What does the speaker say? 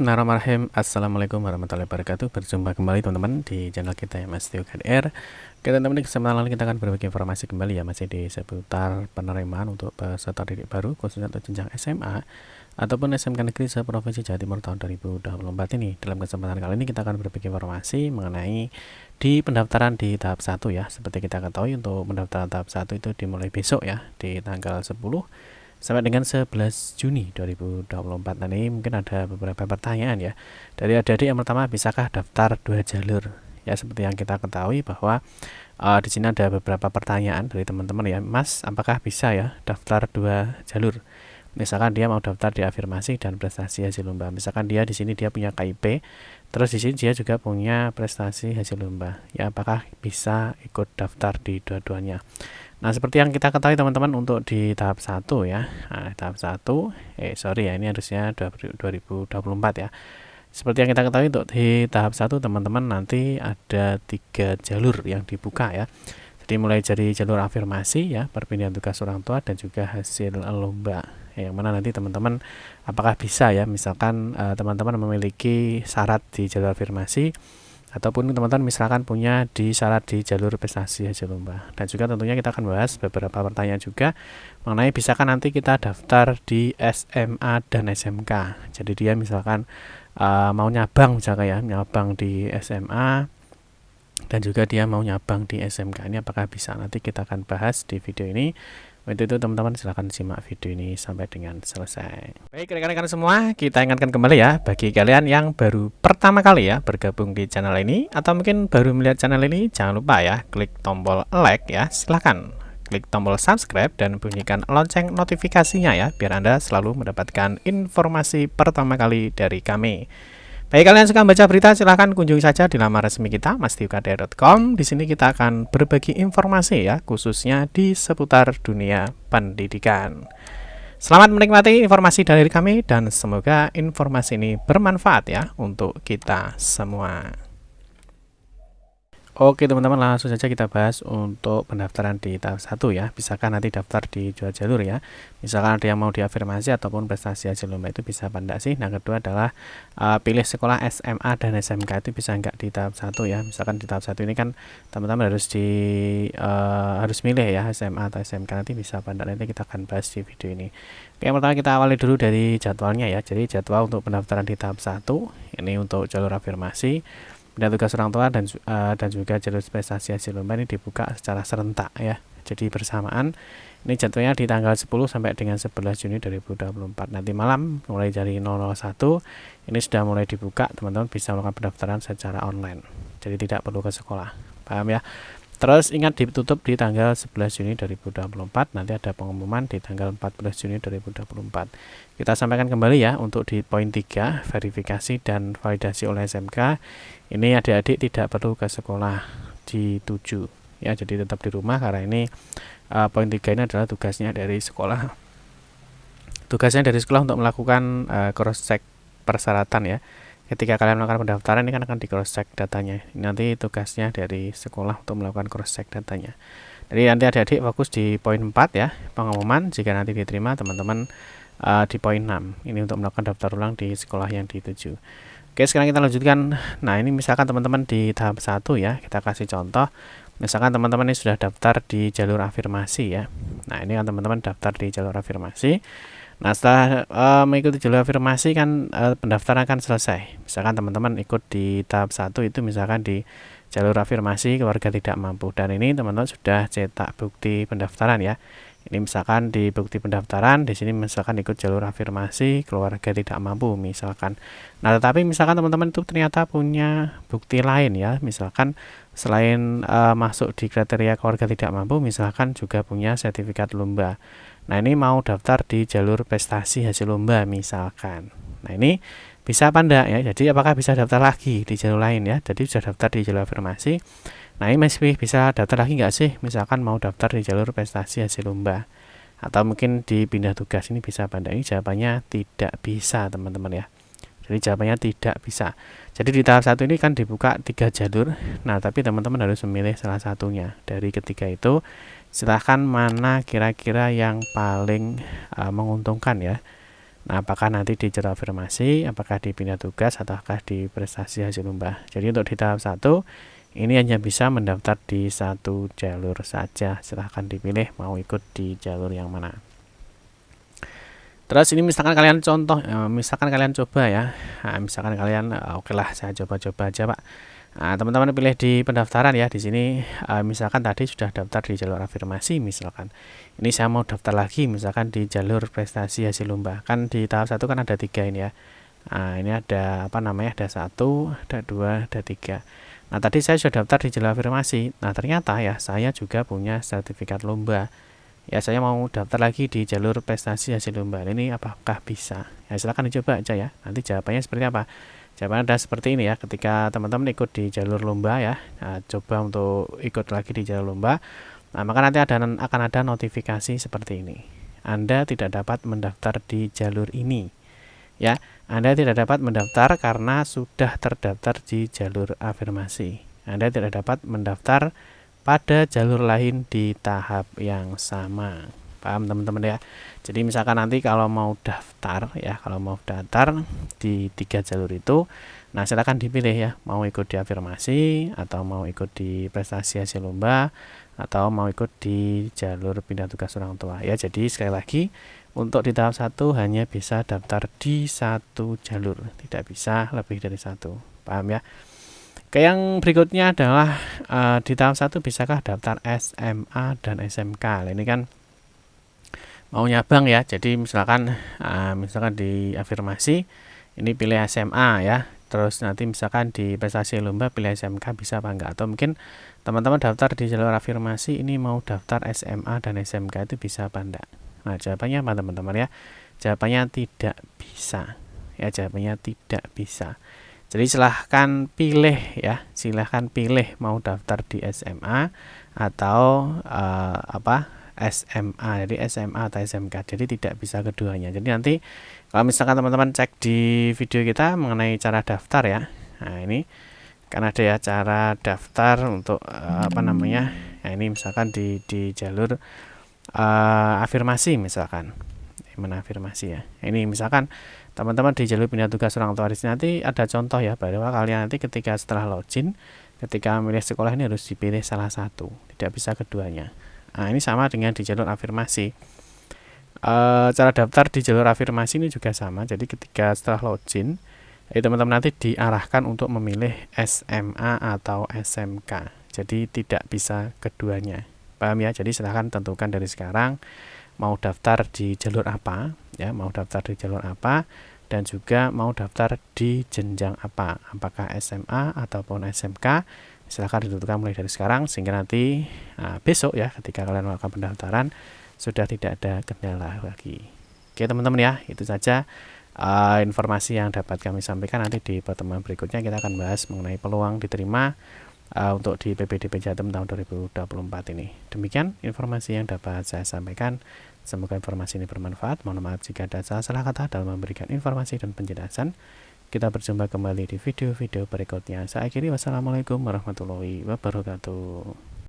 Bismillahirrahmanirrahim. Assalamualaikum warahmatullahi wabarakatuh. Berjumpa kembali teman-teman di channel kita ya, Mas Tio KDR. Oke teman-teman, di kesempatan kali kita akan berbagi informasi kembali ya, masih di seputar penerimaan untuk peserta didik baru khususnya untuk jenjang SMA ataupun SMK Negeri se-Provinsi Jawa Timur tahun 2024 ini. Dalam kesempatan kali ini kita akan berbagi informasi mengenai di pendaftaran di tahap 1 ya. Seperti kita ketahui, untuk pendaftaran tahap 1 itu dimulai besok ya, di tanggal 10 sampai dengan 11 Juni 2024. Nah, ini mungkin ada beberapa pertanyaan ya dari adik-adik. Yang pertama, bisakah daftar 2 jalur? Ya, seperti yang kita ketahui bahwa di sini ada beberapa pertanyaan dari teman-teman ya. Mas, apakah bisa ya daftar 2 jalur? Misalkan dia mau daftar di afirmasi dan prestasi hasil lomba. Misalkan dia di sini dia punya KIP, terus di sini dia juga punya prestasi hasil lomba. Ya, apakah bisa ikut daftar di dua-duanya? Nah, seperti yang kita ketahui teman-teman, untuk di tahap 1 ya. Nah, tahap 1 ya, ini harusnya 2024 ya. Seperti yang kita ketahui, untuk di tahap 1 teman-teman nanti ada 3 jalur yang dibuka ya. Jadi mulai dari jalur afirmasi ya, perpindahan tugas orang tua, dan juga hasil lomba. Yang mana nanti teman-teman apakah bisa ya, misalkan teman-teman memiliki syarat di jalur afirmasi, ataupun teman-teman misalkan punya di syarat di jalur prestasi hasil lomba. Dan juga tentunya kita akan bahas beberapa pertanyaan juga mengenai bisakah nanti kita daftar di SMA dan SMK. Jadi dia misalkan mau nyabang misalkan ya, nyabang di SMA dan juga dia mau nyabang di SMK. Ini apakah bisa? Nanti kita akan bahas di video ini. Untuk itu teman-teman silahkan simak video ini sampai dengan selesai. Baik rekan-rekan semua, kita ingatkan kembali ya, bagi kalian yang baru pertama kali ya bergabung di channel ini, atau mungkin baru melihat channel ini, jangan lupa ya klik tombol like ya, silahkan klik tombol subscribe dan bunyikan lonceng notifikasinya ya, biar Anda selalu mendapatkan informasi pertama kali dari kami. Bagi kalian yang suka membaca berita, silahkan kunjungi saja di laman resmi kita, mastiukdr.com. Di sini kita akan berbagi informasi ya, khususnya di seputar dunia pendidikan. Selamat menikmati informasi dari kami, dan semoga informasi ini bermanfaat ya untuk kita semua. Oke teman-teman, langsung saja kita bahas untuk pendaftaran di tahap 1 ya. Bisakah nanti daftar di 2 jalur ya? Misalkan ada yang mau diafirmasi ataupun prestasi hasil lomba, itu bisa apa enggak sih? Nah, kedua adalah pilih sekolah SMA dan SMK itu bisa enggak di tahap 1 ya. Misalkan di tahap 1 ini kan teman-teman harus milih ya, SMA atau SMK. Nanti bisa apa enggak, nanti kita akan bahas di video ini. Oke, yang pertama kita awali dulu dari jadwalnya ya. Jadi jadwal untuk pendaftaran di tahap 1 ini untuk jalur afirmasi, dan tugas orang tua, dan juga jalur prestasi hasil lomba ini dibuka secara serentak ya. Jadi bersamaan. Ini jadwalnya di tanggal 10 sampai dengan 11 Juni 2024. Nanti malam mulai dari 001 ini sudah mulai dibuka, teman-teman bisa melakukan pendaftaran secara online. Jadi tidak perlu ke sekolah. Paham ya? Terus ingat, ditutup di tanggal 11 Juni 2024. Nanti ada pengumuman di tanggal 14 Juni 2024. Kita sampaikan kembali ya, untuk di poin 3, verifikasi dan validasi oleh SMK. Ini adik-adik tidak perlu ke sekolah di 7 ya, jadi tetap di rumah, karena ini poin 3 ini adalah tugasnya dari sekolah. Tugasnya dari sekolah untuk melakukan cross check persyaratan ya. Ketika kalian melakukan pendaftaran, ini kan akan di cross check datanya. Ini nanti tugasnya dari sekolah untuk melakukan cross check datanya. Jadi nanti adik-adik fokus di poin 4 ya, pengumuman jika nanti diterima teman-teman di poin 6. Ini untuk melakukan daftar ulang di sekolah yang dituju. Oke, sekarang kita lanjutkan. Nah, ini misalkan teman-teman di tahap 1 ya, kita kasih contoh. Misalkan teman-teman ini sudah daftar di jalur afirmasi ya. Nah, ini kan teman-teman daftar di jalur afirmasi. Nah, setelah mengikuti jalur afirmasi kan pendaftaran akan selesai. Misalkan teman-teman ikut di tahap 1 itu, misalkan di jalur afirmasi keluarga tidak mampu, dan ini teman-teman sudah cetak bukti pendaftaran ya. Ini misalkan di bukti pendaftaran, di sini misalkan ikut jalur afirmasi keluarga tidak mampu misalkan. Nah, tetapi misalkan teman-teman itu ternyata punya bukti lain ya, misalkan selain masuk di kriteria keluarga tidak mampu, misalkan juga punya sertifikat lomba. Nah, ini mau daftar di jalur prestasi hasil lomba misalkan. Nah, ini bisa apa enggak ya? Jadi apakah bisa daftar lagi di jalur lain ya? Jadi sudah daftar di jalur afirmasi. Nah, ini masih bisa daftar lagi nggak sih? Misalkan mau daftar di jalur prestasi hasil lomba, atau mungkin dipindah tugas, ini bisa apa enggak? Ini jawabannya tidak bisa teman-teman ya. Jadi jawabannya tidak bisa. Jadi di tahap 1 ini kan dibuka 3 jalur. Nah, tapi teman-teman harus memilih salah satunya. Dari ketiga itu, silahkan mana kira-kira yang paling menguntungkan ya. Nah, apakah nanti di jalur afirmasi, apakah di pindah tugas, ataukah di prestasi hasil lomba. Jadi untuk di tahap 1 ini hanya bisa mendaftar di satu jalur saja. Silahkan dipilih mau ikut di jalur yang mana. Terus ini misalkan kalian contoh, misalkan kalian coba ya, misalkan kalian, oke lah saya coba-coba aja Pak. Nah, teman-teman pilih di pendaftaran ya. Di sini misalkan tadi sudah daftar di jalur afirmasi misalkan. Ini saya mau daftar lagi misalkan di jalur prestasi hasil lomba. Kan di tahap 1 kan ada 3 ini ya. Nah, ini ada apa namanya? Ada 1, ada 2, ada 3. Nah, tadi saya sudah daftar di jalur afirmasi. Nah, ternyata ya saya juga punya sertifikat lomba. Ya, saya mau daftar lagi di jalur prestasi hasil lomba. Ini apakah bisa? Ya, silahkan dicoba aja ya. Nanti jawabannya seperti apa? Jawabannya ada seperti ini ya. Ketika teman-teman ikut di jalur lomba ya, coba untuk ikut lagi di jalur lomba. Nah, maka nanti akan ada notifikasi seperti ini. Anda tidak dapat mendaftar di jalur ini. Ya, Anda tidak dapat mendaftar karena sudah terdaftar di jalur afirmasi. Anda tidak dapat mendaftar pada jalur lain di tahap yang sama. Paham teman-teman ya? Jadi misalkan nanti kalau mau daftar ya, kalau mau daftar di 3 jalur itu, nah silakan dipilih ya, mau ikut di afirmasi atau mau ikut di prestasi hasil lomba atau mau ikut di jalur pindah tugas orang tua ya. Jadi sekali lagi untuk di tahap 1 hanya bisa daftar di satu jalur, tidak bisa lebih dari satu. Paham ya? Oke, yang berikutnya adalah di tahap 1 bisakah daftar SMA dan SMK. Nah, ini kan maunya Bang ya. Jadi misalkan di afirmasi ini pilih SMA ya. Terus nanti misalkan di prestasi lomba pilih SMK bisa apa enggak? Atau mungkin teman-teman daftar di jalur afirmasi ini mau daftar SMA dan SMK itu bisa apa enggak? Nah, jawabannya apa teman-teman ya? Jawabannya tidak bisa. Ya, jawabannya tidak bisa. Jadi silahkan pilih ya, silahkan pilih mau daftar di SMA atau SMA. Jadi SMA atau SMK. Jadi tidak bisa keduanya. Jadi nanti kalau misalkan teman-teman cek di video kita mengenai cara daftar ya. Nah, ini kan ada ya cara daftar untuk Ya, ini misalkan di jalur afirmasi misalkan. Mana afirmasi ya. Ini misalkan teman-teman di jalur pindah tugas orang tua di sini nanti ada contoh ya, bahwa kalian nanti ketika setelah login, ketika memilih sekolah ini harus dipilih salah satu, tidak bisa keduanya. Nah, ini sama dengan di jalur afirmasi. Cara daftar di jalur afirmasi ini juga sama. Jadi ketika setelah login, teman-teman nanti diarahkan untuk memilih SMA atau SMK. Jadi tidak bisa keduanya. Paham ya? Jadi silahkan tentukan dari sekarang mau daftar di jalur apa ya, mau daftar di jalur apa dan juga mau daftar di jenjang apa, apakah SMA ataupun SMK. Silahkan ditentukan mulai dari sekarang sehingga nanti besok ya ketika kalian melakukan pendaftaran sudah tidak ada kendala lagi. Oke teman-teman ya, itu saja informasi yang dapat kami sampaikan. Nanti di pertemuan berikutnya kita akan bahas mengenai peluang diterima untuk di PPDB Jatim tahun 2024 ini. Demikian informasi yang dapat saya sampaikan. Semoga informasi ini bermanfaat. Mohon maaf jika ada salah kata dalam memberikan informasi dan penjelasan. Kita berjumpa kembali di video-video berikutnya. Saya akhiri, wassalamualaikum warahmatullahi wabarakatuh.